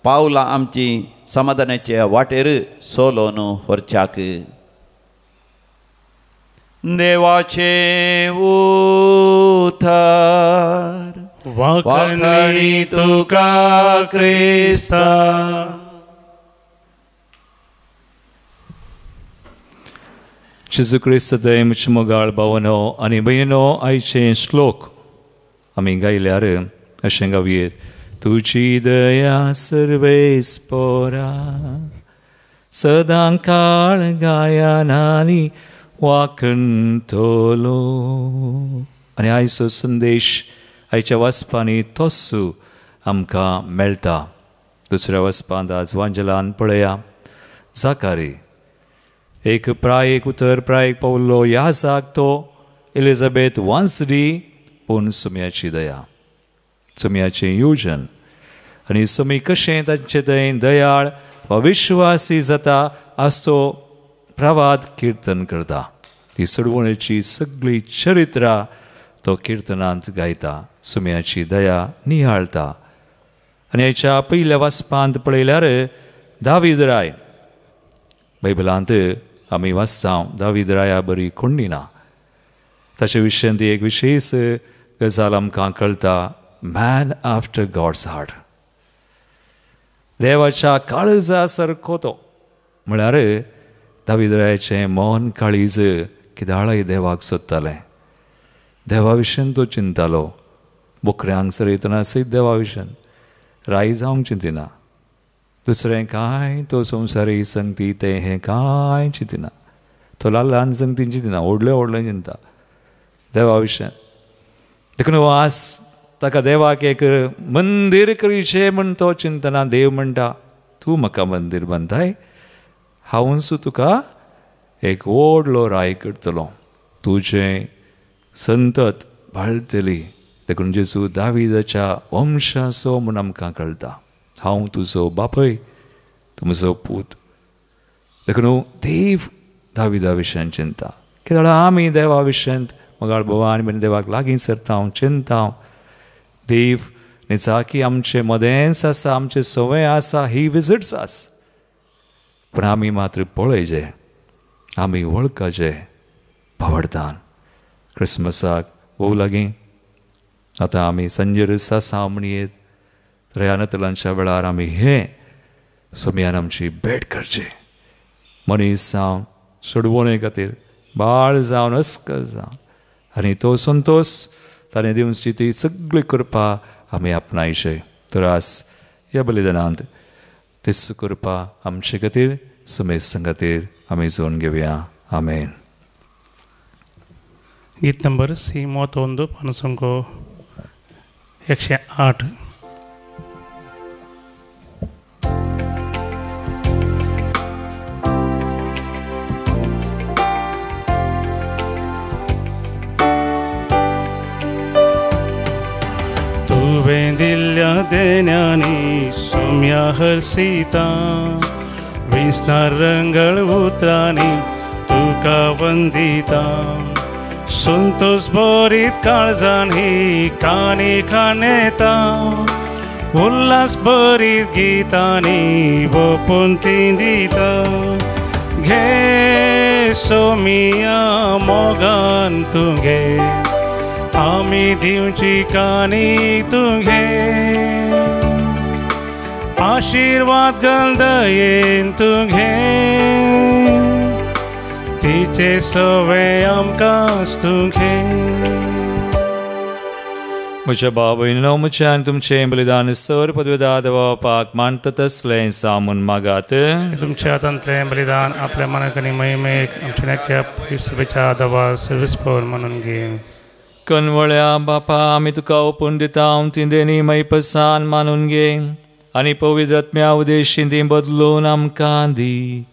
पावलां आमची समाधानाचे वाटेर सोलोन व्हरच्याक. देवाचे उथार
वाखणी तुका क्रिस्ता.
जेजू क्रिस्त दयेचे मोगाळ भावनो आनी भयणो आयचे श्लोक आमी गायल्यार अशें गावयेत. तुजी दया सर्वेस्परा सदां काळ गायनांनी वाखणतलो. आनी आयचो संदेश आयच्या वाचपांनी तोच आमकां मेळटा. दुसऱ्या वचपांत आज वांजलान पळया. जाकारी एक प्रायेक उतर प्रायेक पावलो. ह्या जाग तो एलिझाबेथ वांसडी पूण सुम्याची दया, सुम्याचें येवजन आनी सुमी कशें तांचे दयेन दयाळ वा विश्वासी जाता आसतो प्रवाद किर्तन करता. ती सोडवणेची सगळी चरित्रां तो किर्तनांत गायता. सुम्याची दया नियाळता. आनी हेच्या पयल्या वाचपांत पळयल्यार दावीद राय बायबलांत आमी वाचता. दावीद राया बरी कोण्णी ना. ताचे विशयान ती एक विशेश गजाल आमकां कळटा. Man after God's heart. देवाच्या काळजा सारको तो. म्हळ्यार दावीद रायाचें मन काळीज किदाळय देवाक सोदतालें. देवा विशयान तो चिंतालो. बोकऱ्यांक चरयतना सयत देवा विशयान राई जावंक चिंतिना. दुसरें कांय तो संवसारी संगती तें हें कांय चिंतिना. तो ल्हान ल्हान संगती चिंतिना. व्हडलें व्हडलें चिंता देवा विशयान. देखून आज ताका देवाक एक मंदीर करीचें म्हूण तो चिंतना. देव म्हणटा तूं म्हाका मंदीर बांदताय, हांवूच तुका एक व्हडलो राय करतलो, तुजें संतत बाळटली. देखून जेजू दाविदाच्या वंशाचो म्हूण आमकां कळटा. हांव तुजो बापय, तूं म्हजो पूत. देखून देव दाविदा विशयान चिंता. कित्याक आमी देवा विशयांत मोगाळ भवान बीन देवाक लागीं सरता चिंता. देव न्हिजा की आमचे मदेंच आसा, आमचे सवय आसा, ही विजिट्स आस. पूण आमी मात्र पळयजे आमी वळखचे भावडतान क्रिसमसाक भोव लागीं आतां आमी संजेर सासांव म्हणयेत तर ह्या नतलांच्या वेळार आमी हे सोम्यान आमची भेट करचे मनीस जावन सोडवणे खातीर बाळ जावन अस्क जावन आनी तो संतोष ताणें दिवची ती सगळी कृपा आमी आपणायचे तर आज ह्या बलिदानांत तेच कृपा आमचे खातीर समेस खातीर आमी जोडून घेवया आमेन.
गीत नंबर C31 पानसंख 108. तुवें दिल्ल्या देण्यानी सोम्या हरसिता विस्तार रंगळ उतरांनी तुका वंदिता संतोष भरीत काळजान ही काणी खाणेता उल्हास भरीत गितांनी ओपून ती दिता घे सोमिया मोगान तूं घे आमी दिवची काणी तूं घे आशीर्वाद गंधयेन तूं घे तिचे सवे आमकां तूं घे.
म्हज्या भाव भयणीनो म्हज्यान तुमचें बलिदान सर पदवेदाद वावपाक मानता तसलें सामून मागात.
तुमच्या हातांतलें बलिदान आपल्या मनाक आनी महिमेक आमच्या नेक्या शुभेच्छा दवा सर्विस्पोर म्हणून घे.
कनवळ्या बापा आमी तुका ओपून दिता तिंदेनी मैपसान मानून घे आनी पवित्र आत्म्या उदेशी ती बदलून आमकां दी.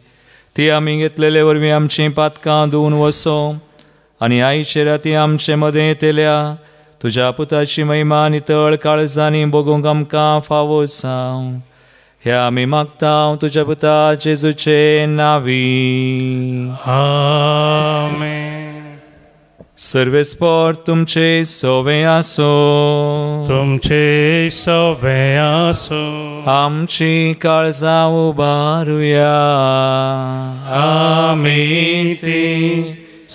ती आमी घेतलेले वरवीं आमचीं पातकां धुवन वसो आनी आयचे राती आमचे मदें येतल्या तुज्या पुताची महिमा नितळ काळजांनी बगूंक आमकां फावो जावं हे आमी मागता तुज्या पुता जेजूचे नांवी.
आमेन.
सर्वेस्पोर तुमचे सोवे आसो
तुमचे सोवे आसो
आमची काळजां उबारुया
आमी ती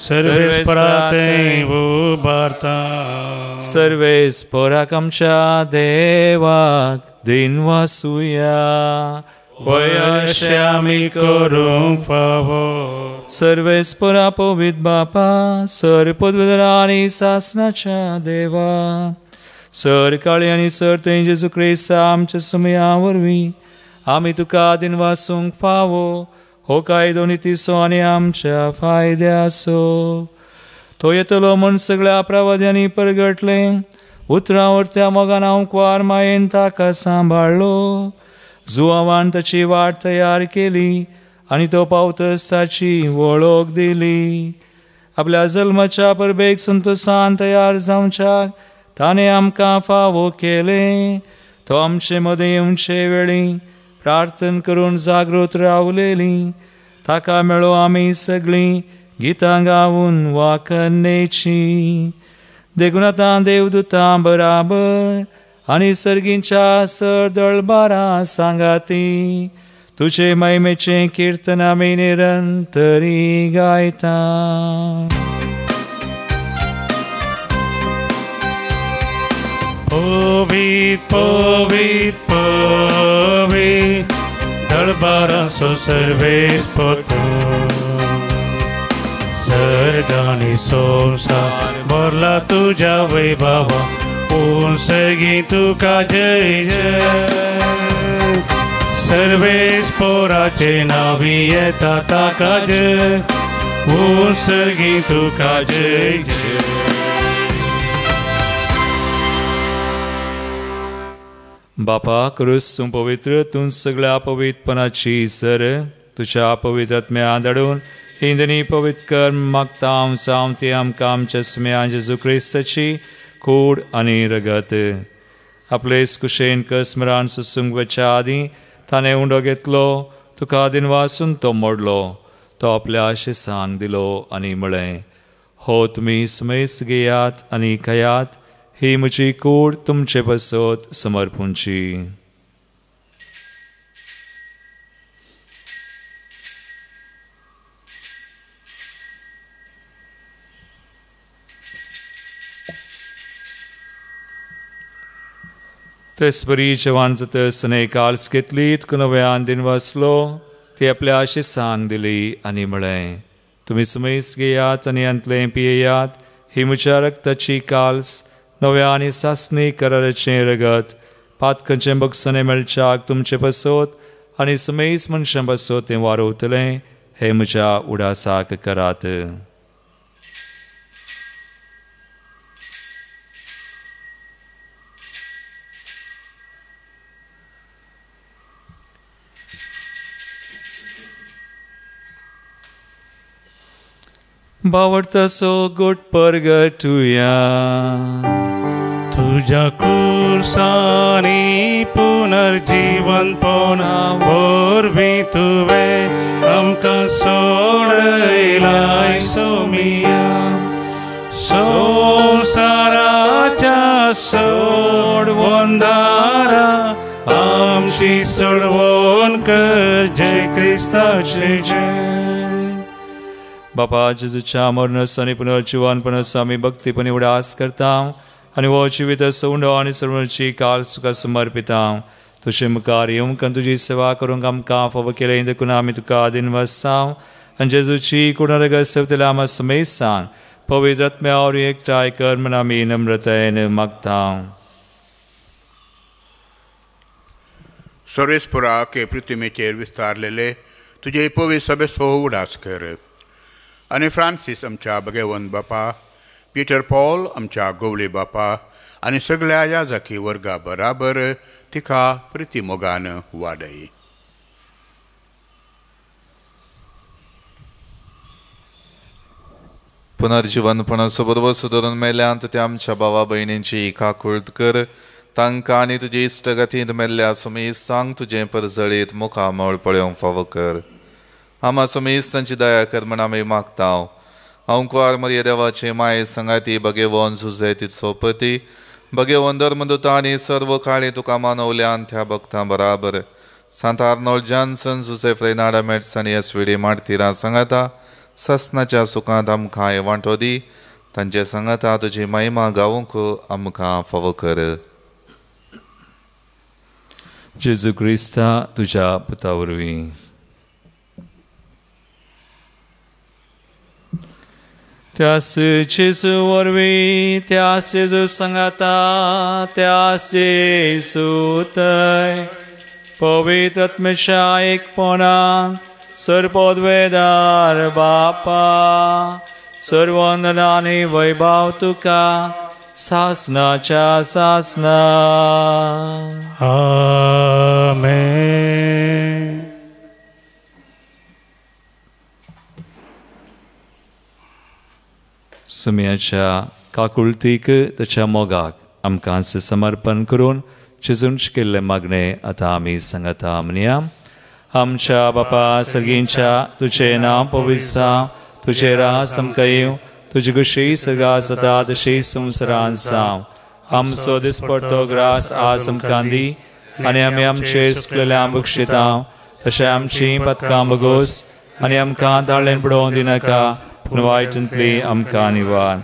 सर्वेस्पराते उबारता.
सर्वेस्पोराक आमच्या देवाक दिन वासुया
वयशे आमी करूंक फावो.
सर्वेस्परा पवित बापा सर पदवेदार आनी सासनाच्या देवा सर काळी आनी सर थंय जेजू क्रिस्त आमच्या समया वरवीं आमी तुका दिन वासूंक फावो हो कायदो नितीसो आनी आमच्या फायद्याचो. तो येतलो म्हण सगळ्या प्रवाद्यांनी परगटले उतरावरत्या मोगान हांव क्वार मायेन ताका सांबाळलो जुवावान ताची वाट तयार केली आनी तो पावतस ताची वळख दिली. आपल्या जल्माच्या परबेक संतोषान तयार जावच्याक ताणें आमकां फावो केले. तो आमचे मदें येवचे वेळी प्रार्थना करून जागृत रावलेली ताका मेळो आमी सगळीं गितां गावून वाकन्नेची. देखून आतां देवदूतां बराबर आनी सर्गींच्या सर दळबारां सांगाती तुजे महिमेचें कीर्तन आमी निरंतरी गायता.
पवित्र पवित्र पवित्र दळबारांचो सर्वेस्पोर सर्गांनी संवसार भरला तुज्या वैभवा पूण सर्गी तुका जय जय. सर्वेस्पोराचे नावी येता ताका जय पूण सर्गी तुका जय जय.
बापा क्रूस तूं पवित्र तूं सगळ्या पवित्रपणाची सर तुज्या पवित्र आत्म्या धाडून इंदनी पवित्र कर मागता हांव जावं ती आमकां आमच्या स्मेया जेजू क्रिस्ताची कूड आनी रगत. आपले कुशेन कसमरान सुसूंक वच्या आदीं ताणें उंडो घेतलो तुका दिन वासून तो मोडलो तो आपल्या आशिसांक दिलो आनी म्हळें हो तुमी समेस घेयात आनी खायात ही म्हजी कूड तुमचे बसत समर्पूंची. तेच बरीच्या वांजतसने काल्स घेतली तुका नव्यान दिन वाचलो ती आपल्या आशिसांक दिली आनी म्हळें तुमी सुमैस घेयात आनी अंतलें पियेयात ही म्हज्या रक्ताची काल्स नव्या आनी सासणी कराराचें रगत पातकांचें बगसणें मेळच्याक तुमचें बसोत आनी सुमैस मनशां बसोत तें वारोवतलें हे म्हज्या उडासाक करात. बावडतासो गोट परगटुया
तुझ्या कुर्सानी पुनर्जीवन पोना बोरवी तुवे आमकां सोडयलाय सोमिया संसाराच्या सोडवोन दारा आमची सोडवोन कर जय क्रिस्ताचे जय.
बापा जेजूच्या मरणास आनी पुनर्जीवनपणास आमी भक्तीपणी उडास करता आनी हो जिवीत सोंड आनी सर्वांची काल सुखा समर्पिता. तुजे मुखार येवंक तुजी सेवा करूंक आमकां फाव केलें देखून आमी तुका दिन वसाव आनी जेजूची कुणारग सेवतले आमा सुमेस सांग पवित्र आत्म्यावर एकठांय कर म्हण आमी नम्रतायेन मागता.
सर्वेस्पुरा के पृथ्वीचेर विस्तारलेले तुजे पवित्र सभे सो उडास कर आनी फ्रांसीस आमच्या भगवंत बापा पीटर पॉल आमच्या गोवळे बापा आनी सगळ्या याजकी वर्गा बराबर तिका प्रिती मोगान वाडय.
पुनर्जीवनपणाचो बरोबर सुदारून मेल्यांत त्या आमच्या भावा भयणींची काकूळट कर तांकां आनी तुजे इश्टगतींत मेल्ल्या सुमेस सांग तुजें परजळीत मुखामळ पळोवंक फावो कर. आमा सुमेस तांची दया कर म्हण आमी मागता. हांव कुंवार मरिया देवाचे माये संगाती भगेवन झुजयतीत सोपती भगेवन धर्मदूता आनी सर्व काळी तुका मानवल्यान त्या भक्तां बराबर सांत आर्नोल्ड जॉन्सन जुसेफ रेनाडा मेट्स आनी एसवीडी मार्तिरा सांगाता ससनाच्या सुखांत आमकां वांटो दी. तांचे सांगाता तुजी महिमा गावूंक आमकां फावो कर.
जेजू क्रिस्ता तुज्या पुता वरवीं त्यास जेजू वरवीं त्यास जेजू सांगाता त्यास जेजू थंय पवित्र आत्म्याच्या एकपणान सर्वोद्वेदार बापा सर्ववंदना आनी वैभव तुका सासनाच्या सासना.
आमेन.
सुम्याच्या काकुळतीक ताच्या मोगाक आमकां समर्पण करून जेजून केल्ले मागणे आतां आमी सांगता म्हणया. आमच्या बापा सर्गींच्या तुजें नांव पवित्र जावं तुजें राज आमकां येवं तुजी कशी सगा जाता तशी संवसारांत जावं. आमचो दिसपडटो ग्रास आज आमकां दी आनी आमी आमचेर चुकलेल्यांक बक्षिता तशें आमची पथकां बगोस आनी आमकां दाळेन पडोवंक दिनाका पूण वायटांतली आमकां निवार.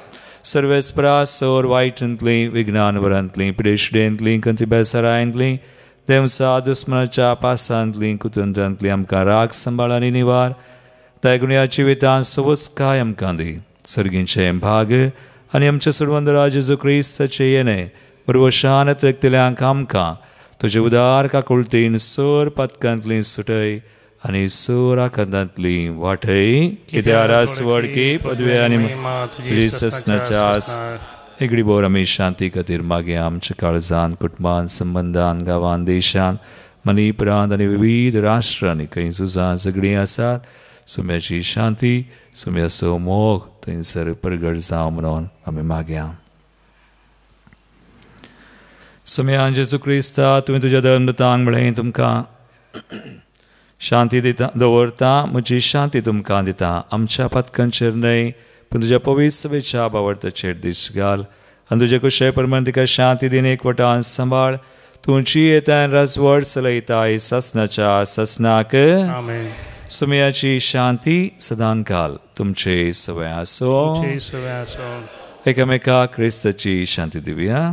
सर्वेस्परा सोर वायटांतली विज्ञान वरांतली पिडेशडेंतली कंती बेसारायंतली देवसा दुस्मनाच्या पासांतली कुतंत्रांतली आमकां राग सांबाळ आनी निवार. दयगुण्या जिवितांत सवस्काय आमकां दी. सर्गींचे भाग आनी आमच्या सर्वंदरा जेजू क्रिस्ताचे येणे बरोवशान त्रेकतल्यांक आमकां तुजे उदार काकुळतीन सोर पथकांतली सुटय आनी सोर आकांतांतली वाटय. कित्या रासवडकी पदवे आनी तुजी ससनाच्या एगडी बोर आमी शांती खातीर मागया. आमच्या काळजान कुटुंबान संबंदान गांवान देशान मनीपरांत आनी विविध राष्ट्रांनी खंय झुजां झगडीं आसात सुम्याची शांती सुम्याचो मोग थंयसर परगट जावं म्हणून आमी मागया. सुम्या जेजू क्रिस्ता तुवें तुज्या धर्मदूतांक म्हळें तुमकां शांती दिता दवरता म्हजी शांती तुमकां दिता. आमच्या पथकांचेर न्हय पूण तुज्या पवित्र सभेच्या बावडताचेर दीस घाल आनी तुजे कुशे परमन तिका शांती दिन एकवटान सांबाळ. तुमची येतान राजवड चलयताय ससनाच्या ससनाक.
आमेन.
सुम्याची शांती सदां काल तुमचे सवय आसो. एकामेकाक क्रिस्ताची शांती दिवया.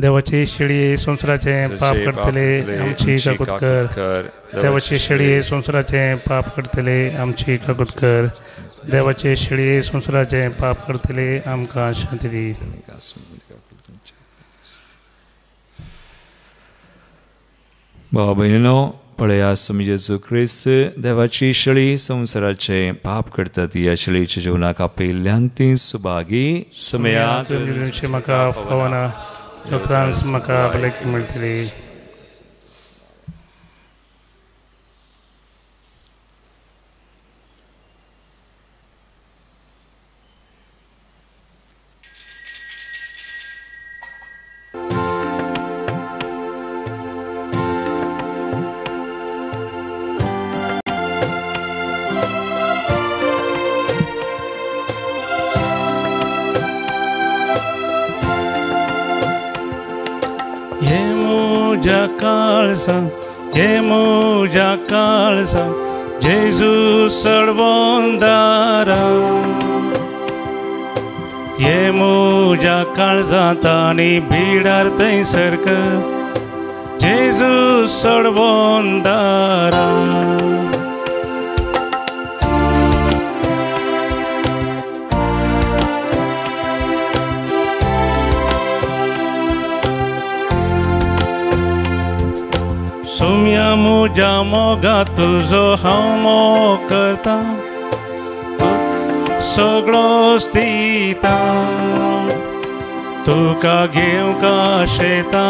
देवाची शेळी संसाराचे पाप करतले आमची काकूत कर. देवाची शेळी संसाराचे पाप करतले आमची काकूत कर. देवाची शेळी संसाराचे पाप करतले आमकां शांती दी.
भाव भयणीनो, पळया स्वामी जेजू ख्रिस्त देवाची शेळी संसाराचे पाप करतात. या शेळीच्या जीवनाक आपयल्ल्यान ती सुभागी सुमयात
म्हाका फावना दोतोरांस म्हाका भलायकी मेळटली. हे म्हज्या काळजां जेजू सडवंदारा. हे म्हज्या काळजांत आनी भिडार थंयसर जेजू सडवंदारा. सुम्या म्हज्या मोगा तुजो हांव मोग करता. सगळो दिता तुका घेवंका शेता.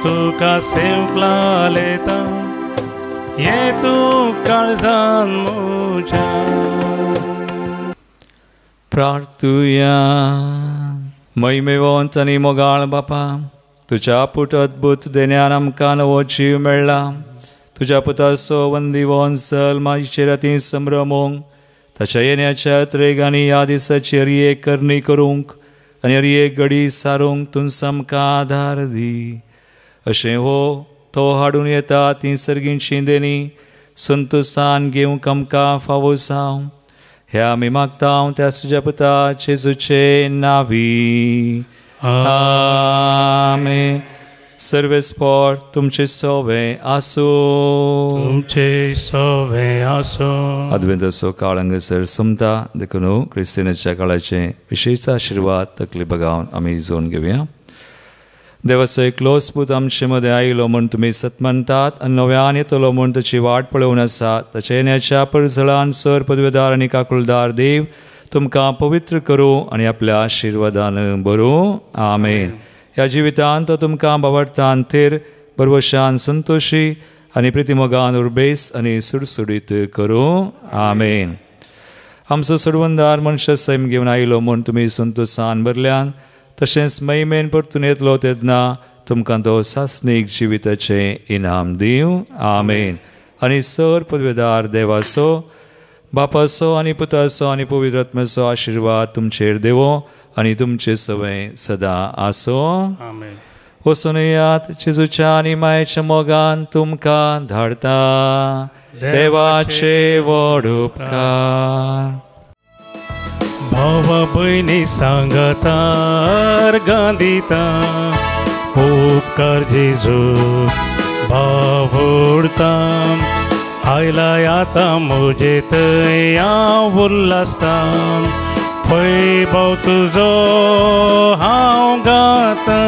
तुका सेवकला लेता हे तूं काळजान म्हज्या.
प्रार्थुया. मैमेवंत आनी मोगाळ बापा, तुज्या पुट अद्भुत देण्यान आमकां नवो जीव मेळ्ळा. तुज्या पुताचो वंदी वंसल म्हाजेर अती संभ्रमोंक ताच्या येण्याच्या त्रेग आनी ह्या दिसाची हरी एक करणी करूंक आनी हरी एक घडी सारूंक तूं आमकां आधार दी. अशें हो तो हाडून येता ती सर्गींची देणी संतोषान घेवंक आमकां फावो जावं. हे आमी मागता त्या तुज्या पुता जेजूचे नांवी. आमेन. सर्वेस्पर तुमचे सोवे आसो.
तुमचे सोवे आसो.
अद्वेंताचो काळ हांगासर सोंपता. देखून क्रिस्तिनाच्या काळाचे विशेष आशिर्वाद तकली बगावन आमी जोन घेवया. देवाचो एकलो स्पूत आमचे मदें आयलो म्हूण तुमी सत म्हणटात आनी नव्यान येतलो म्हूण ताची वाट पळोवन आसात. ताच्या येण्याच्या परजळान सर पदवेदार आनी काकुळदार देव तुमकां पवित्र करूं आनी आपल्या आशिर्वादान भरूं. आमेन. ह्या जिवितांत तो तुमकां बावडटान थेर बरवशान संतोशी आनी प्रितीमोगान उर्बेस आनी सुडसुडीत करूं. आमेन. आमचो सोडवंदार मनुश्य सैम घेवन आयलो म्हूण तुमी संतोशान भरल्यान तशेंच मैमेन परतून येतलो तेन्ना तुमकां तो सासणीक जिविताचें इनाम दिवं. आमेन. आनी सर पदवेदार देवाचो बापाचो आनी पुताचो आनी पवित्र आत्म्याचो आशिर्वाद तुमचेर देवो आनी तुमचे सवय सदां आसो.
आमेन.
वचून येयात. जेजूच्या आनी मायेच्या मोगान तुमकां धाडटा. देवाचे व्हड उपकार.
भावा भयणी सांगतार गांदिता उपकार जेजू भाव ओडता. आयलाय आतां म्हजे थंय हांव उल्हासता. पळय भाव तुजो हांव गाता.